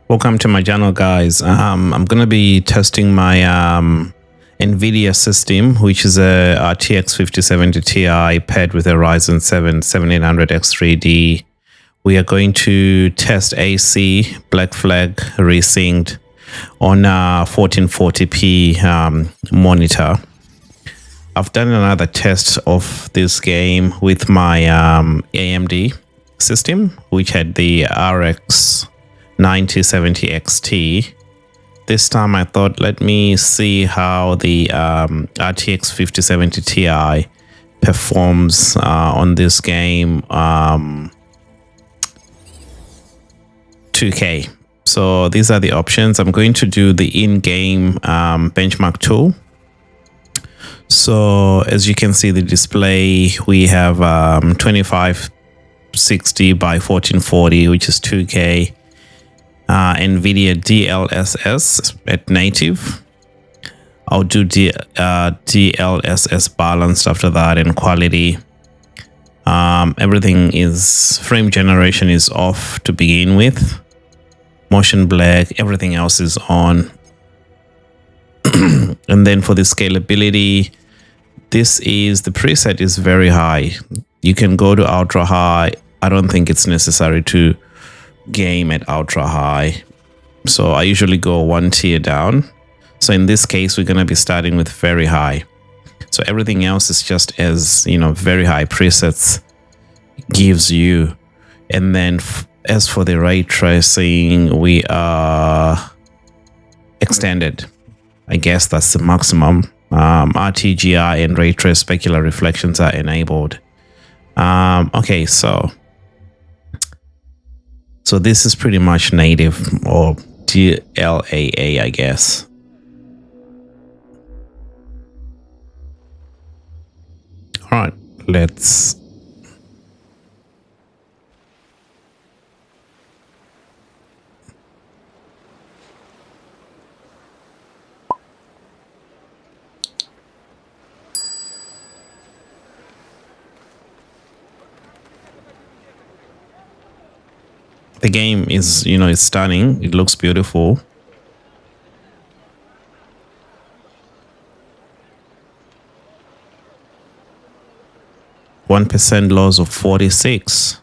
Welcome to my channel, guys. I'm gonna be testing my NVIDIA system, which is a RTX 5070 Ti paired with a Ryzen 7 7800X3D. We are going to test AC Black Flag RESYNCED on a 1440p monitor. I've done another test of this game with my AMD system, which had the RX 9070 XT. This time I thought, let me see how the RTX 5070 Ti performs on this game 2K. So these are the options. I'm going to do the in-game benchmark tool. So as you can see, the display, we have 2560 by 1440, which is 2K. NVIDIA DLSS at native. I'll do DLSS balanced after that, and quality. Everything is, frame generation is off to begin with. Motion black, everything else is on. And then for the scalability, this is, the preset is very high. You can go to ultra high. I don't think it's necessary to game at ultra high, so I usually go one tier down. So in this case, we're going to be starting with very high. So everything else is just as, you know, very high presets gives you. And then as for the ray tracing, we are extended. I guess that's the maximum. RTGI and ray trace specular reflections are enabled. Okay, so this is pretty much native, or DLAA, I guess. All right, let's. The game is, you know, it's stunning. It looks beautiful. %% loss of 46.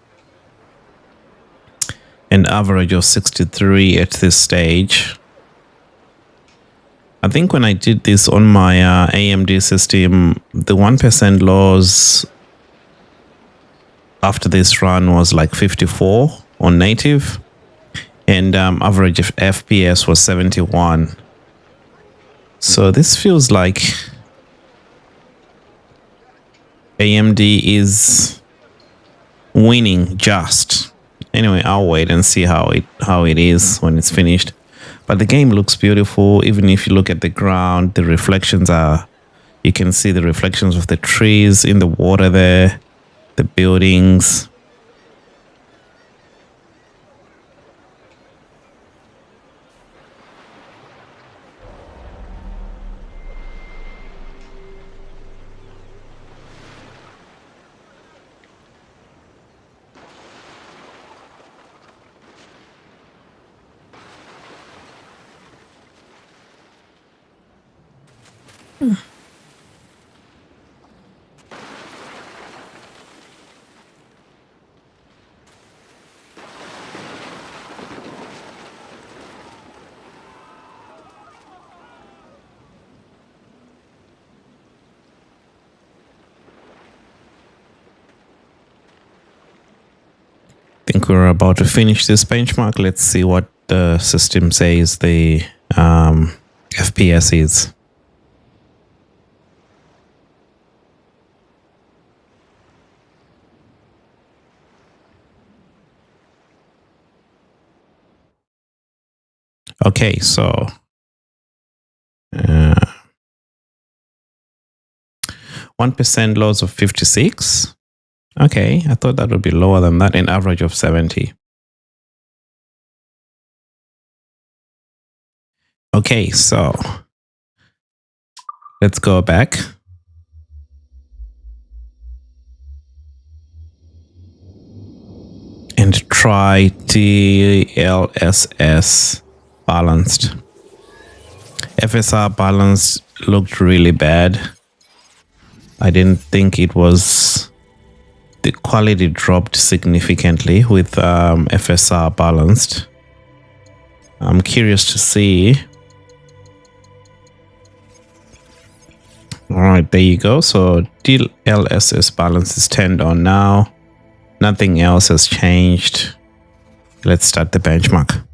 An average of 63 at this stage. I think when I did this on my AMD system, the 1% loss after this run was like 54 on native, and average of FPS was 71. So this feels like AMD is winning just. Anyway, I'll wait and see how it is when it's finished. But the game looks beautiful. Even if you look at the ground, the reflections are, you can see the reflections of the trees in the water there, the buildings. I think we're about to finish this benchmark. Let's see what the system says the FPS is. Okay, so 1% loss of 56. Okay, I thought that would be lower than that. An average of 70. Okay, so let's go back. and try DLSS balanced. FSR balanced looked really bad. I didn't think it was, the quality dropped significantly with FSR balanced. I'm curious to see. All right, there you go. So DLSS balance is turned on now. Nothing else has changed. Let's start the benchmark.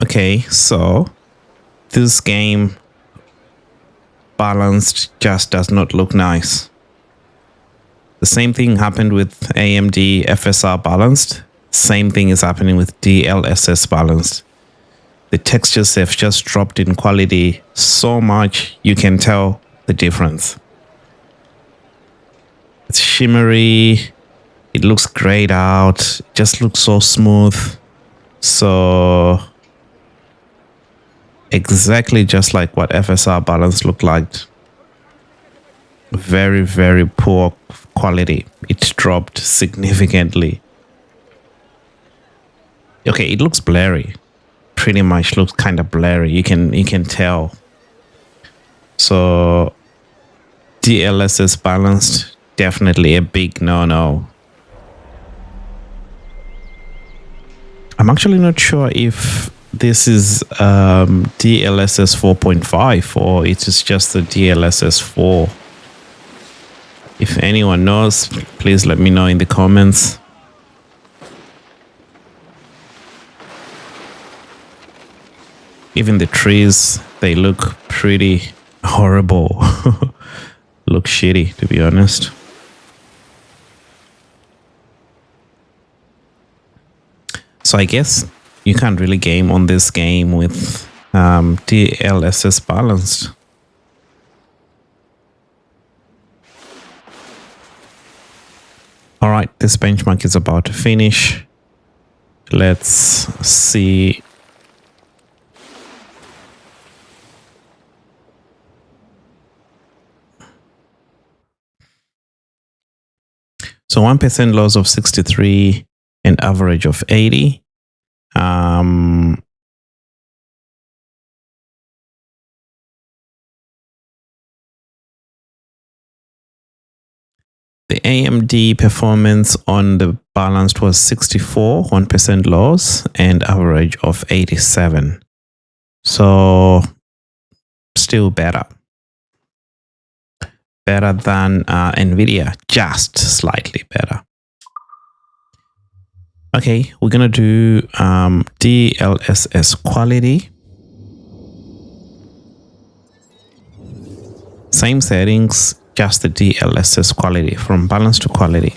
Okay, so this game balanced just does not look nice. The same thing happened with AMD FSR balanced. Same thing is happening with DLSS balanced. The textures have just dropped in quality so much, you can tell the difference. It's shimmery. It looks grayed out. It just looks so smooth. So exactly just like what FSR balance looked like. Very, very poor quality. It dropped significantly. Okay, it looks blurry. Pretty much looks kind of blurry. You can tell. So DLSS balanced, definitely a big no-no. I'm actually not sure if this is DLSS 4.5 or it is just the DLSS 4. If anyone knows, please let me know in the comments. Even the trees, they look pretty horrible. Look shitty, to be honest. So I guess you can't really game on this game with DLSS balanced. All right, this benchmark is about to finish. Let's see. So 1% loss of 63 and average of 80. The AMD performance on the balanced was 64, 1% loss, and average of 87. So still better. Better than NVIDIA, just slightly better. Okay, we're going to do DLSS quality. Same settings, just the DLSS quality, from balance to quality.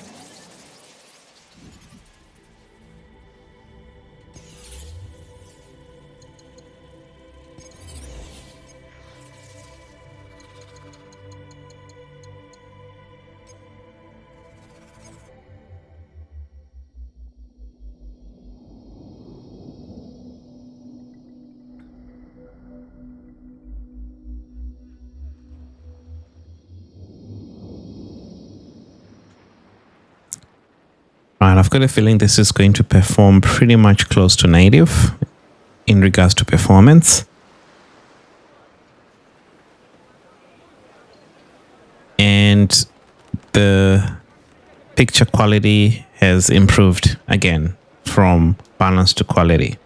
Right, I've got a feeling this is going to perform pretty much close to native in regards to performance. And the picture quality has improved again from balance to quality.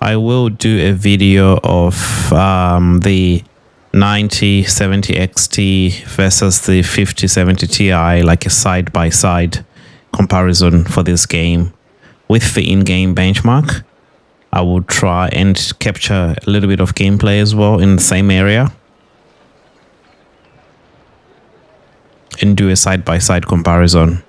I will do a video of the 9070 XT versus the 5070 Ti, like a side-by-side comparison for this game with the in-game benchmark. I will try and capture a little bit of gameplay as well in the same area and do a side-by-side comparison.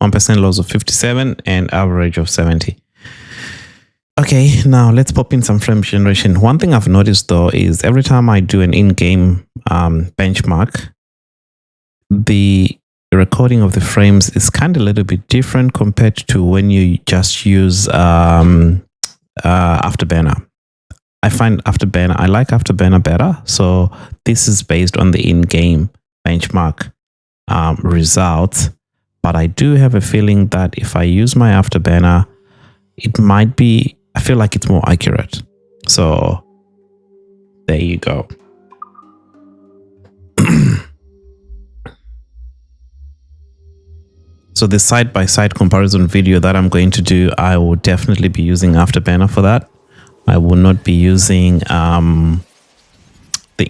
%, loss of 57 and average of 70. Okay, now let's pop in some frame generation. One thing I've noticed though is every time I do an in-game benchmark, the recording of the frames is kind of a little bit different compared to when you just use Afterburner. I find Afterburner, I like Afterburner better. So this is based on the in-game benchmark results. But I do have a feeling that if I use my Afterburner, it might be, I feel like it's more accurate. So there you go. So the side-by-side comparison video that I'm going to do, I will definitely be using Afterburner for that. I will not be using the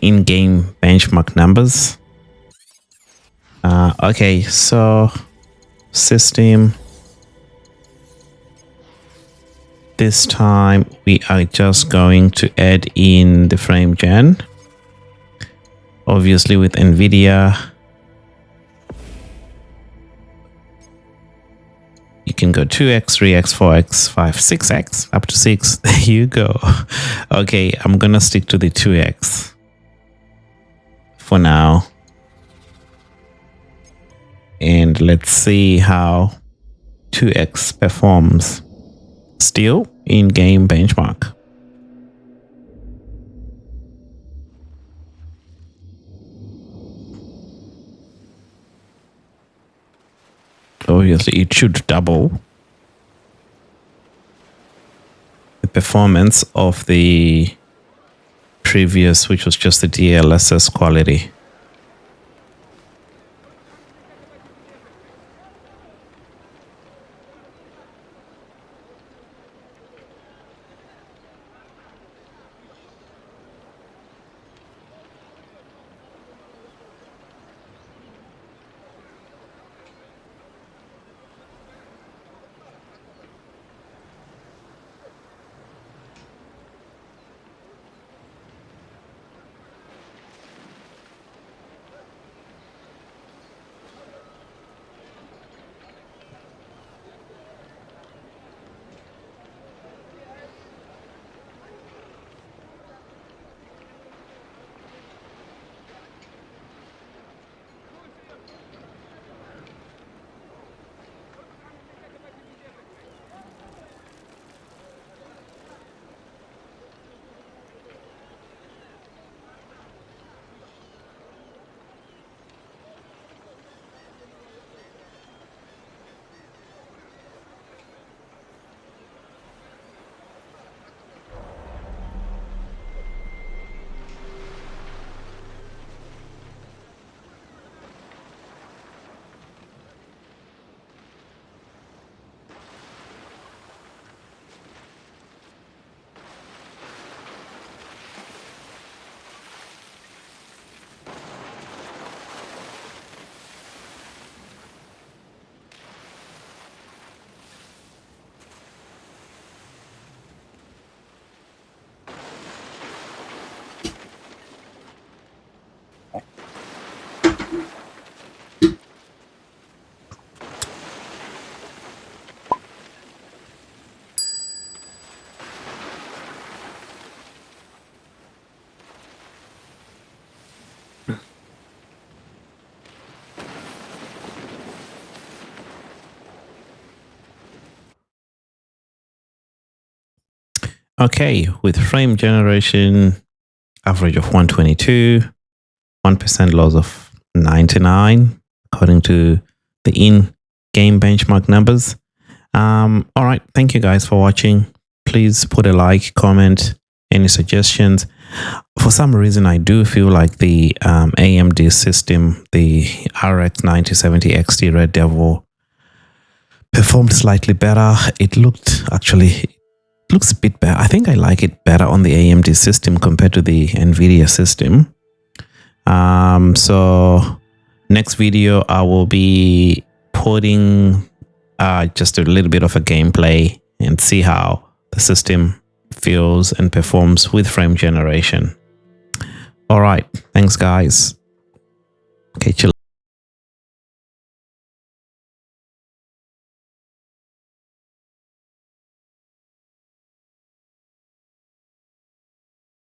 in-game benchmark numbers. Okay, so system. This time we are just going to add in the frame gen. Obviously with NVIDIA, you can go 2x, 3x, 4x, 5, 6x, up to 6. There you go. Okay, I'm gonna stick to the 2x for now. And let's see how 2x performs. Still in-game benchmark. Obviously, it should double the performance of the previous, which was just the DLSS quality. Okay, with frame generation average of 122, 1% loss of 99, according to the in-game benchmark numbers. All right, thank you guys for watching. Please put a like, comment, any suggestions. For some reason, I do feel like the AMD system, the RX 9070 XT Red Devil, performed slightly better. It looks a bit better. I think I like it better on the AMD system compared to the NVIDIA system. So next video, I will be putting just a little bit of a gameplay and see how the system feels and performs with frame generation. All right. Thanks, guys. Catch you later.